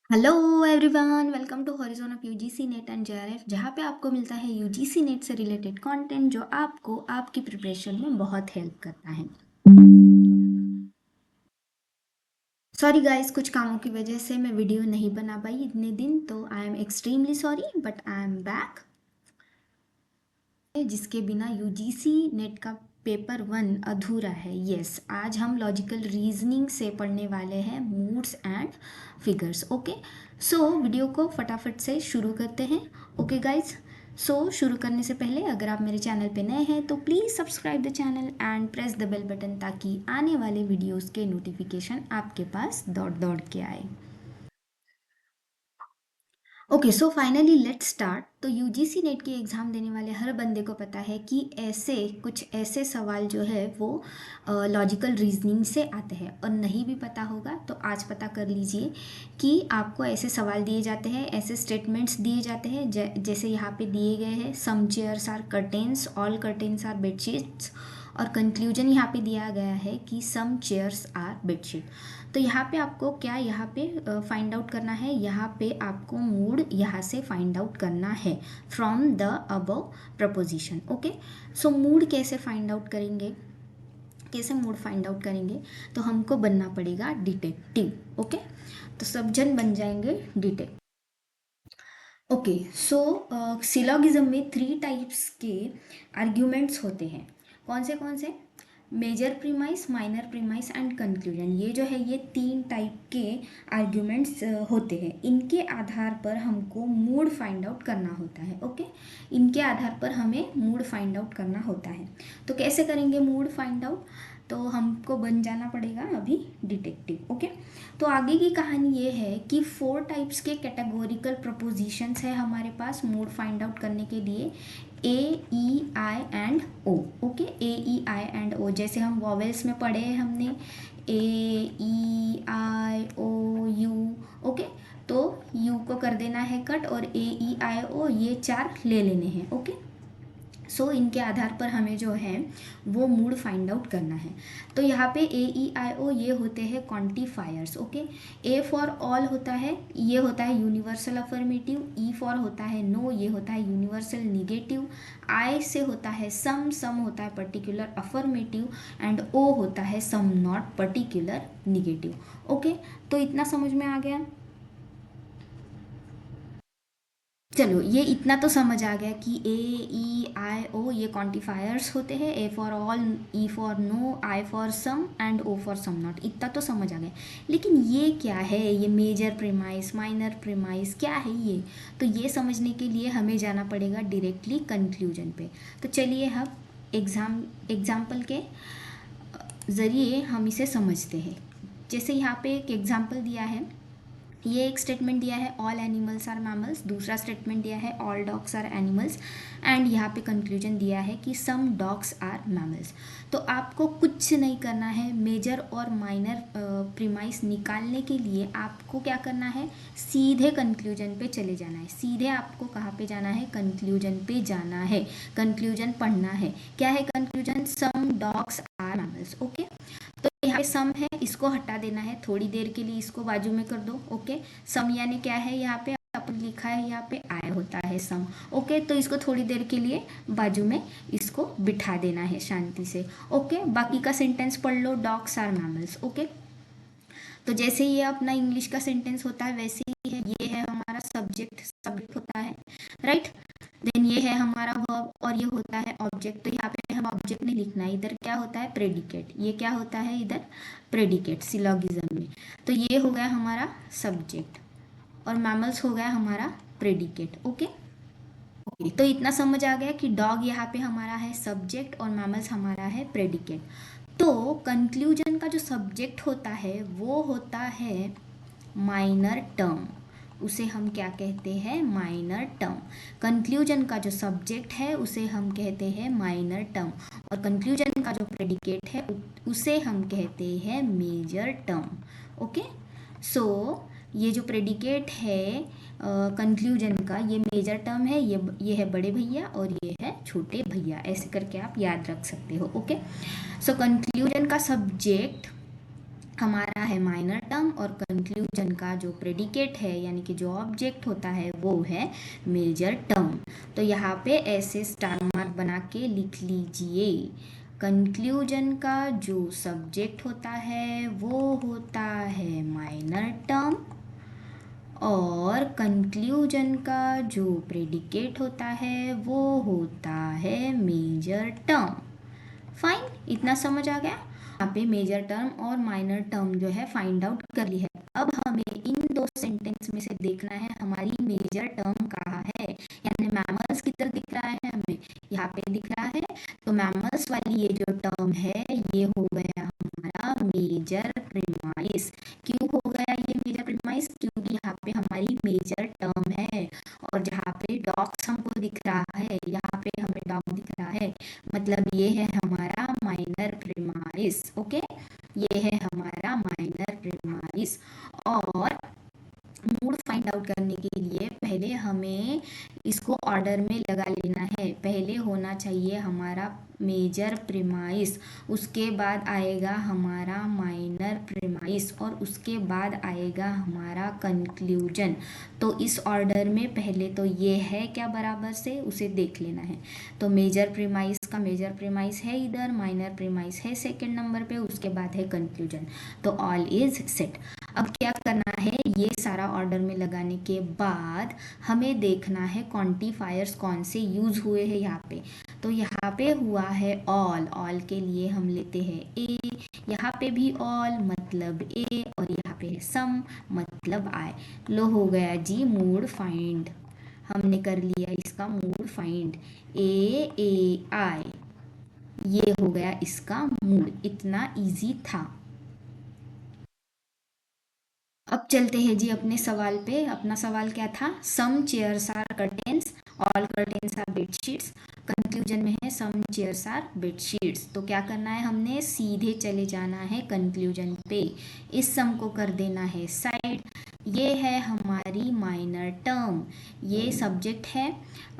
Hello everyone, welcome to horizon of UGC NET and JRF, जहाँ पे आपको मिलता है यूजीसी नेट से रिलेटेड कंटेंट जो आपको आपकी प्रिपरेशन में बहुत हेल्प करता है। सॉरी गाइस, कुछ कामों की वजह से मैं वीडियो नहीं बना पाई इतने दिन, तो I am extremely sorry but I am back. जिसके बिना यूजीसी नेट का पेपर 1 अधूरा है। यस, आज हम लॉजिकल रीजनिंग से पढ़ने वाले हैं moods and figures. Okay, so video को फटाफट से शुरू करते हैं। ओके गाइज, सो शुरू करने से पहले अगर आप मेरे चैनल पे नए हैं तो please subscribe the channel and press the bell button, ताकि आने वाले वीडियोस के नोटिफिकेशन आपके पास दौड़ दौड़ के आए। Okay, so finally let's start. तो यूजीसी नेट की एग्ज़ाम देने वाले हर बंदे को पता है कि ऐसे सवाल जो है वो लॉजिकल रीजनिंग से आते हैं, और नहीं भी पता होगा तो आज पता कर लीजिए कि आपको ऐसे सवाल दिए जाते हैं, ऐसे स्टेटमेंट्स दिए जाते हैं जैसे यहाँ पे दिए गए हैं। Some chairs are curtains, all curtains are bedsheets, और कंक्लूजन यहाँ पे दिया गया है कि सम चेयर्स आर बेडशीट। तो यहाँ पे आपको क्या यहाँ पे फाइंड आउट करना है, यहाँ पे आपको मूड यहाँ से फाइंड आउट करना है from the above preposition. Okay, so mood कैसे फाइंड आउट करेंगे, कैसे मूड फाइंड आउट करेंगे, तो हमको बनना पड़ेगा डिटेक्टिव। ओके, तो सब जन बन जाएंगे डिटेक्टिव। ओके, सो सिलोगिज्म में 3 टाइप्स के आर्ग्यूमेंट्स होते हैं। कौन से? Major premise, minor premise and conclusion. ये जो है ये 3 टाइप के आर्ग्यूमेंट्स होते हैं। इनके आधार पर हमको मूड फाइंड आउट करना होता है। ओके, इनके आधार पर हमें मूड फाइंड आउट करना होता है। तो कैसे करेंगे मूड फाइंड आउट? तो हमको बन जाना पड़ेगा अभी डिटेक्टिव। ओके, तो आगे की कहानी ये है कि 4 टाइप्स के कैटेगोरिकल प्रपोजिशंस है हमारे पास मूड फाइंड आउट करने के लिए। A, E, I and O. Okay, A, E, I and O, जैसे हम वॉवेल्स में पढ़े हैं हमने A, E, I, O, U. Okay, तो यू को कर देना है कट, और ए, ई, आई, ओ ये 4 ले लेने हैं। ओके, सो इनके आधार पर हमें जो है वो मूड फाइंड आउट करना है। तो यहाँ पे ए, ई, आई, ओ ये होते हैं quantifiers. Okay, A for all होता है, ये होता है यूनिवर्सल अफर्मेटिव। ई फॉर होता है नो, ये होता है यूनिवर्सल निगेटिव। आई से होता है सम होता है पर्टिकुलर अफर्मेटिव, एंड ओ होता है some not particular negative. Okay, तो इतना समझ में आ गया। चलो, ये इतना तो समझ आ गया कि ए, ई, आई, ओ ये क्वांटिफायर्स होते हैं। A for all, E for no, I for some and O for some not. इतना तो समझ आ गया, लेकिन ये क्या है, ये मेजर प्रीमाइस, माइनर प्रीमाइस क्या है ये? तो ये समझने के लिए हमें जाना पड़ेगा डायरेक्टली कंक्लूजन पे। तो चलिए हम एग्जाम्पल के ज़रिए हम इसे समझते हैं। जैसे यहाँ पे एक एग्जाम्पल दिया है, ये एक स्टेटमेंट दिया है ऑल एनिमल्स आर मैमल्स, दूसरा स्टेटमेंट दिया है all dogs are animals, and यहाँ पे कंक्लूजन दिया है कि सम डॉग्स आर मैमल्स। तो आपको कुछ नहीं करना है, मेजर और माइनर प्रीमाइस निकालने के लिए आपको क्या करना है, सीधे कंक्लूजन पे चले जाना है। सीधे आपको कहाँ पे जाना है, कंक्लूजन पे जाना है, कंक्लूजन पढ़ना है। क्या है conclusion? Some dogs are mammals. Okay, तो यहाँ पे सम है, इसको हटा देना है, थोड़ी देर के लिए इसको बाजू में कर दो। ओके, सम यानी क्या है, यहाँ पे अपन लिखा है, यहाँ पे आय होता है सम। ओके, तो इसको थोड़ी देर के लिए बाजू में इसको बिठा देना है शांति से। ओके, बाकी का सेंटेंस पढ़ लो, डॉग्स आर मैमल्स। ओके, तो जैसे ये अपना इंग्लिश का सेंटेंस होता है वैसे ही है। ये है हमारा सब्जेक्ट होता है, राइट। देन ये है हमारा वर्ब, और ये होता है ऑब्जेक्ट। तो यहाँ पे हम ऑब्जेक्ट नहीं लिखना है, इधर क्या होता है, प्रेडिकेट। ये क्या होता है इधर, प्रेडिकेट सिलोगिज्म में। तो ये हो गया हमारा सब्जेक्ट, और मैमल्स हो गया हमारा प्रेडिकेट। ओके, ओके, तो इतना समझ आ गया कि डॉग यहाँ पे हमारा है सब्जेक्ट और मैमल्स हमारा है प्रेडिकेट। तो कंक्लूजन का जो सब्जेक्ट होता है वो होता है माइनर टर्म। उसे हम क्या कहते हैं, माइनर टर्म। कंक्लूजन का जो सब्जेक्ट है उसे हम कहते हैं माइनर टर्म, और कंक्लूजन का जो प्रेडिकेट है उसे हम कहते हैं मेजर टर्म। ओके, सो ये जो प्रेडिकेट है कंक्लूजन का, ये मेजर टर्म है, ये है बड़े भैया और ये है छोटे भैया, ऐसे करके आप याद रख सकते हो। ओके, सो कंक्लूजन का सब्जेक्ट हमारा है माइनर टर्म और कंक्लूजन का जो प्रेडिकेट है यानी कि जो ऑब्जेक्ट होता है वो है मेजर टर्म। तो यहाँ पे ऐसे स्टार मार्क बना के लिख लीजिए। कंक्लूजन का जो सब्जेक्ट होता है वो होता है माइनर टर्म और कंक्लूजन का जो प्रेडिकेट होता है वो होता है मेजर टर्म। फाइन, इतना समझ आ गया। यहाँ पे मेजर टर्म और माइनर टर्म जो है फाइंड आउट कर ली है। अब हमें इन दो सेंटेंस में से देखना है हमारी मेजर टर्म कहाँ है, यानी मैमल्स किधर दिख रहा है हमें, यहाँ पे दिख रहा है। तो मैमल्स वाली ये जो टर्म है ये हो गया हमारा मेजर प्रीमाइस। क्यों हो गया ये मेजर प्रीमाइस? क्योंकि यहाँ पे हमारी मेजर टर्म है और जहाँ पे डॉग्स हमको दिख रहा है, यहाँ पे हमें डॉग दिख रहा है, मतलब ये है हमारा माइनर प्रीमाइस। ओके, ये है हमारा माइनर प्रीमाइस। और मूड फाइंड आउट करने के लिए पहले हमें इसको ऑर्डर में लगा लेना है। पहले होना चाहिए हमारा मेजर प्रीमाइस, उसके बाद आएगा हमारा माइनर प्रीमाइस और उसके बाद आएगा हमारा कंक्लूजन। तो इस ऑर्डर में पहले तो ये है क्या बराबर से उसे देख लेना है। तो मेजर प्रीमाइस का मेजर प्रीमाइस है इधर, माइनर प्रीमाइस है सेकंड नंबर पे, उसके बाद है कंक्लूजन। तो ऑल इज सेट। अब क्या करना है, ये सारा ऑर्डर में लगाने के बाद हमें देखना है क्वांटिफायर्स कौन से यूज हुए हैं यहाँ पे। तो यहाँ पे हुआ है ऑल, ऑल के लिए हम लेते हैं ए, यहाँ पे भी ऑल मतलब ए और यहाँ पे है सम मतलब आई। लो हो गया जी मूड फाइंड, हमने कर लिया इसका मूड फाइंड। ए आई, ये हो गया इसका मूड, इतना इजी था। अब चलते हैं जी अपने सवाल पे। अपना सवाल क्या था? Some chairs are curtains, all curtains are bedsheets. Conclusion में है सम चेयर्स आर बेडशीट्स। तो क्या करना है, हमने सीधे चले जाना है कंक्लूजन पे। इस सम को कर देना है साइड। ये है हमारी माइनर टर्म, ये सब्जेक्ट है।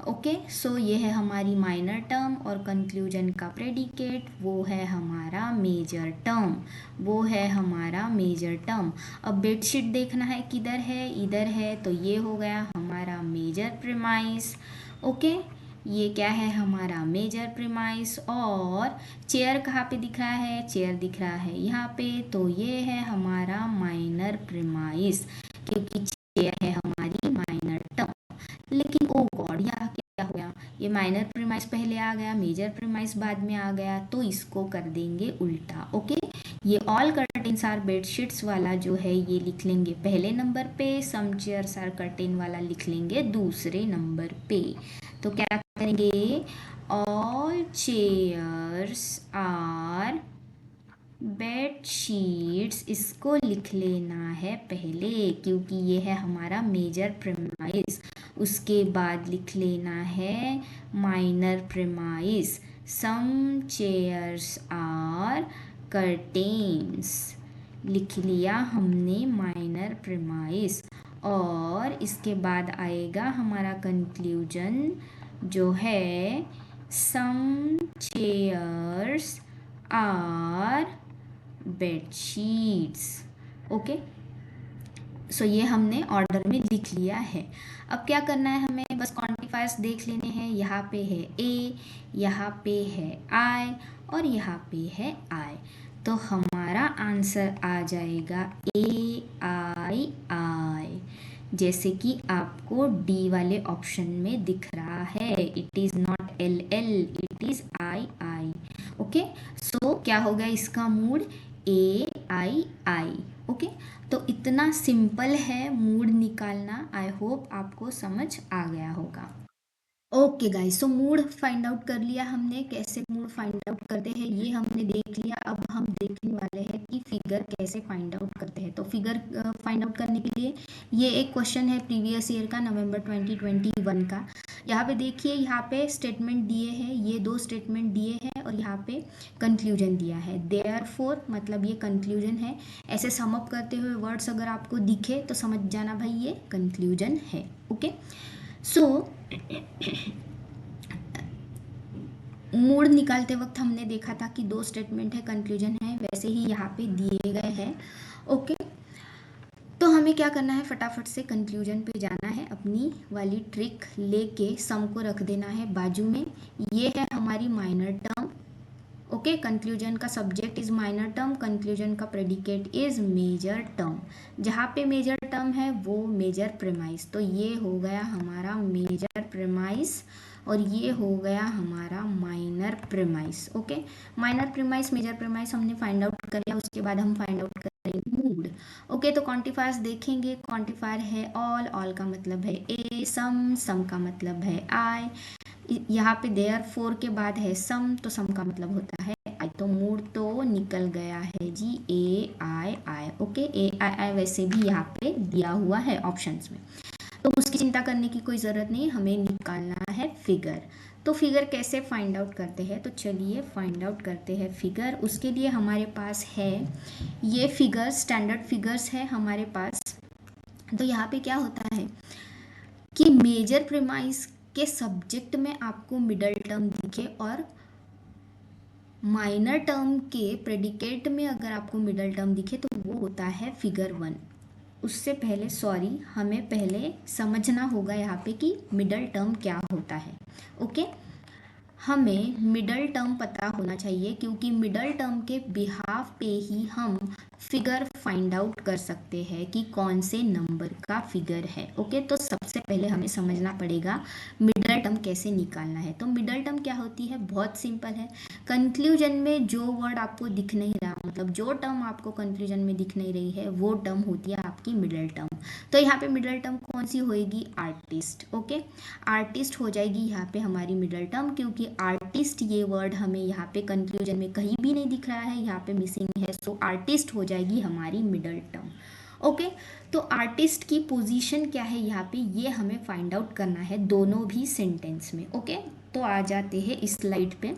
ओके, सो ये है हमारी माइनर टर्म और कंक्लूजन का प्रेडिकेट वो है हमारा मेजर टर्म, वो है हमारा मेजर टर्म। अब बेडशीट देखना है किधर है, इधर है, तो ये हो गया हमारा मेजर प्रीमाइस। ओके, ये क्या है हमारा मेजर प्रीमाइस। और चेयर कहाँ पे दिख रहा है? चेयर दिख रहा है यहाँ पे, तो ये है हमारा माइनर प्रीमाइस क्योंकि चेयर है हमारी माइनर टर्म। लेकिन ओ गॉड, यहाँ क्या हो गया, ये माइनर प्रीमाइस पहले आ गया, मेजर प्रीमाइस बाद में आ गया, तो इसको कर देंगे उल्टा। ओके, ये ऑल कर्टेन्स आर बेडशीट्स वाला जो है ये लिख लेंगे पहले नंबर पे, सम चेयर्स आर कर्टेन वाला लिख लेंगे दूसरे नंबर पे। तो क्या करेंगे, ऑल चेयर्स आर बेडशीट्स, इसको लिख लेना है पहले क्योंकि ये है हमारा मेजर प्रीमाइस। उसके बाद लिख लेना है minor premise, some chairs are curtains, लिख लिया हमने माइनर प्रीमाइस। और इसके बाद आएगा हमारा कंक्लूजन जो है सम चेयर्स आर बेडशीट्स। ओके, सो ये हमने ऑर्डर में लिख लिया है। अब क्या करना है, हमें बस क्वांटिफायर्स देख लेने हैं। यहाँ पे है ए, यहाँ पे है आई और यहाँ पे है आई। तो हमारा आंसर आ जाएगा ए आई आई, जैसे कि आपको डी वाले ऑप्शन में दिख रहा है। It is not L L, it is I I. Okay, so क्या होगा इसका mood, A I I. Okay, तो इतना सिंपल है मूड निकालना। आई होप आपको समझ आ गया होगा। Okay guys, so mood find out कर लिया हमने। कैसे मूड फाइंड आउट करते हैं ये हमने देख लिया। अब हम देखने वाले हैं कि फिगर कैसे फाइंड आउट करते हैं। तो फिगर फाइंड आउट करने के लिए ये एक क्वेश्चन है प्रीवियस ईयर का, नवंबर 2021 का। यहाँ पे देखिए, यहाँ पे स्टेटमेंट दिए हैं, ये दो स्टेटमेंट दिए हैं और यहाँ पे कंक्लूजन दिया है। देयरफॉर मतलब ये कंक्लूजन है। ऐसे समअप करते हुए वर्ड्स अगर आपको दिखे तो समझ जाना भाई ये कंक्लूजन है। ओके, सो मूड निकालते वक्त हमने देखा था कि 2 स्टेटमेंट है, कंक्लूजन है, वैसे ही यहाँ पे दिए गए हैं। ओके, तो हमें क्या करना है, फटाफट से कंक्लूजन पे जाना है, अपनी वाली ट्रिक लेके सम को रख देना है बाजू में। ये है हमारी माइनर टर्म। ओके, कंक्लूजन का subject is minor term, conclusion का प्रेडिकेट इज मेजर टर्म। जहाँ पे मेजर टर्म है वो मेजर प्रेमाइस, तो ये हो गया हमारा मेजर प्रेमाइस और ये हो गया हमारा minor premise. Okay, minor premise major premise हमने फाइंड आउट कर लिया, उसके बाद हम फाइंड आउट करेंगे मूड। ओके, तो क्वांटिफायर्स देखेंगे, क्वांटिफायर है ऑल, ऑल का मतलब है ए, सम का मतलब है आई, यहाँ पे देयर फोर के बाद है सम, तो सम का मतलब होता है आई, तो मूड तो निकल गया है जी ए आई आई। ओके, ए आई आई वैसे भी यहाँ पे दिया हुआ है ऑप्शंस में, तो उसकी चिंता करने की कोई ज़रूरत नहीं, हमें निकालना है फिगर। तो फिगर कैसे फाइंड आउट करते हैं, तो चलिए फाइंड आउट करते हैं फिगर। उसके लिए हमारे पास है ये फिगर, स्टैंडर्ड फिगर्स है हमारे पास। तो यहाँ पे क्या होता है कि मेजर प्रीमाइस के सब्जेक्ट में आपको मिडल टर्म दिखे और माइनर टर्म के प्रेडिकेट में अगर आपको मिडल टर्म दिखे तो वो होता है फिगर 1। उससे पहले सॉरी, हमें पहले समझना होगा यहाँ पे कि मिडल टर्म क्या होता है। ओके, हमें मिडल टर्म पता होना चाहिए क्योंकि मिडल टर्म के बिहाफ पे ही हम फिगर फाइंड आउट कर सकते हैं कि कौन से नंबर का फिगर है। ओके, तो सबसे पहले हमें समझना पड़ेगा मिडल टर्म कैसे निकालना है। तो मिडल टर्म क्या होती है, बहुत सिंपल है। कंक्लूजन में जो वर्ड आपको दिख नहीं रहा, मतलब जो टर्म आपको कंक्लूजन में दिख नहीं रही है वो टर्म होती है आपकी मिडल टर्म। तो यहाँ पे मिडल टर्म कौन सी होएगी, आर्टिस्ट। ओके, आर्टिस्ट हो जाएगी यहाँ पे हमारी मिडल टर्म, क्योंकि आर्टिस्ट ये वर्ड हमें यहाँ पे कंक्लूजन में कहीं भी नहीं दिख रहा है, यहाँ पे मिसिंग है, सो आर्टिस्ट हो जाएगी हमारी मिडल टर्म। ओके, तो आर्टिस्ट की पोजीशन क्या है यहाँ पे, ये हमें फाइंड आउट करना है दोनों भी सेंटेंस में। ओके, तो आ जाते हैं इस स्लाइड पे।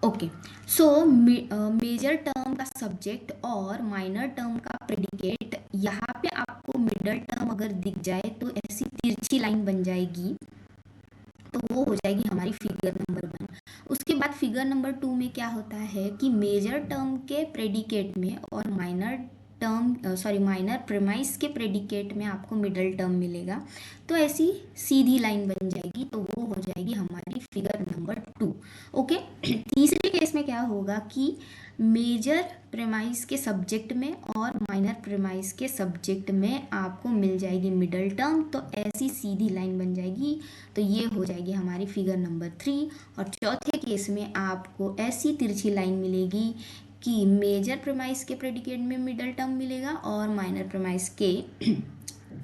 ओके, सो मेजर टर्म का सब्जेक्ट और माइनर टर्म का प्रेडिकेट, यहाँ पे आपको मिडल टर्म अगर दिख जाए तो ऐसी तिरछी लाइन बन जाएगी, तो वो हो जाएगी हमारी फिगर नंबर 1। उसके बाद फिगर नंबर 2 में क्या होता है कि मेजर टर्म के प्रेडिकेट में और माइनर प्रेमाइस के प्रेडिकेट में आपको मिडल टर्म मिलेगा, तो ऐसी सीधी लाइन बन जाएगी, तो वो हो जाएगी हमारी फिगर नंबर 2। ओके, तीसरे केस में क्या होगा कि मेजर प्रेमाइस के सब्जेक्ट में और माइनर प्रेमाइस के सब्जेक्ट में आपको मिल जाएगी मिडल टर्म, तो ऐसी सीधी लाइन बन जाएगी, तो ये हो जाएगी हमारी फिगर नंबर 3। और चौथे केस में आपको ऐसी तिरछी लाइन मिलेगी कि मेजर प्रेमाइस के प्रेडिकेट में मिडल टर्म मिलेगा और माइनर प्रेमाइस के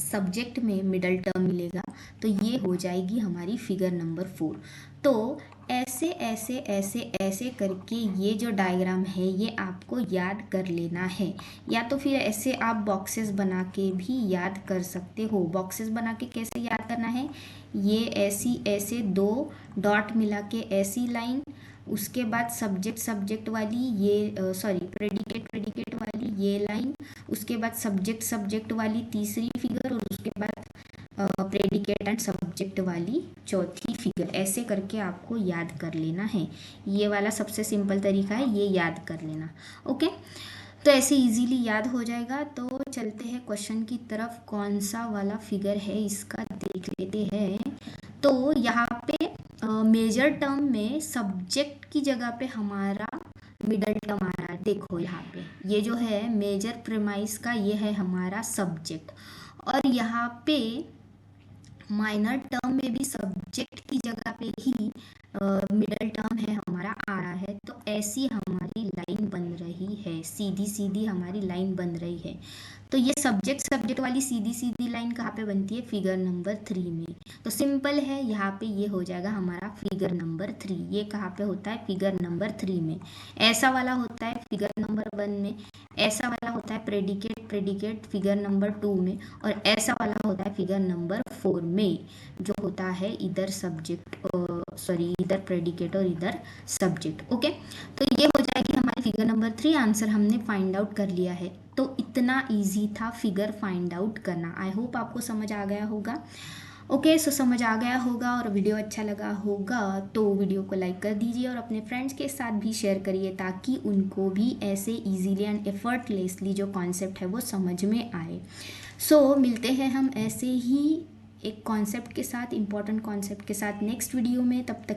सब्जेक्ट में मिडल टर्म मिलेगा, तो ये हो जाएगी हमारी फिगर नंबर 4। तो ऐसे ऐसे ऐसे ऐसे करके ये जो डायग्राम है ये आपको याद कर लेना है, या तो फिर ऐसे आप बॉक्सेस बना के भी याद कर सकते हो। बॉक्सेस बना के कैसे याद करना है, ये ऐसी ऐसे 2 डॉट मिला के ऐसी लाइन, उसके बाद सब्जेक्ट वाली ये प्रेडिकेट वाली ये लाइन, उसके बाद सब्जेक्ट वाली तीसरी फिगर और उसके बाद प्रेडिकेट एंड सब्जेक्ट वाली चौथी फिगर। ऐसे करके आपको याद कर लेना है, ये वाला सबसे सिंपल तरीका है, ये याद कर लेना। ओके, तो ऐसे इजीली याद हो जाएगा। तो चलते हैं क्वेश्चन की तरफ, कौन सा वाला फिगर है इसका देख लेते हैं। तो यहाँ पे मेजर टर्म में सब्जेक्ट की जगह पे हमारा मिडल टर्म आ रहा है। देखो यहाँ पे ये जो है मेजर प्रेमाइस का, ये है हमारा सब्जेक्ट, और यहाँ पे माइनर टर्म में भी सब्जेक्ट की जगह पे ही मिडल टर्म है हमारा आ रहा है। तो ऐसी हमारी लाइन बन रही है, सीधी सीधी हमारी लाइन बन रही है। तो ये सब्जेक्ट वाली सीधी सीधी लाइन कहाँ पे बनती है, फिगर नंबर 3 में। तो सिंपल है, यहाँ पे ये हो जाएगा हमारा फिगर नंबर 3। ये कहाँ पे होता है, फिगर नंबर 3 में। ऐसा वाला होता है फिगर नंबर 1 में, ऐसा वाला होता है प्रेडिकेट फिगर नंबर 2 में, और ऐसा वाला होता है फिगर नंबर 4 में, जो होता है इधर इधर प्रेडिकेट और इधर सब्जेक्ट। ओके, तो ये हो जाएगी हमारी फिगर नंबर 3। आंसर हमने फाइंड आउट कर लिया है। तो इतना इजी था फिगर फाइंड आउट करना। आई होप आपको समझ आ गया होगा। ओके, सो समझ आ गया होगा और वीडियो अच्छा लगा होगा तो वीडियो को लाइक कर दीजिए और अपने फ्रेंड्स के साथ भी शेयर करिए ताकि उनको भी ऐसे इजीली एंड एफर्टलेसली जो कॉन्सेप्ट है वो समझ में आए। सो मिलते हैं हम ऐसे ही एक कॉन्सेप्ट के साथ, इम्पॉर्टेंट कॉन्सेप्ट के साथ नेक्स्ट वीडियो में। तब तक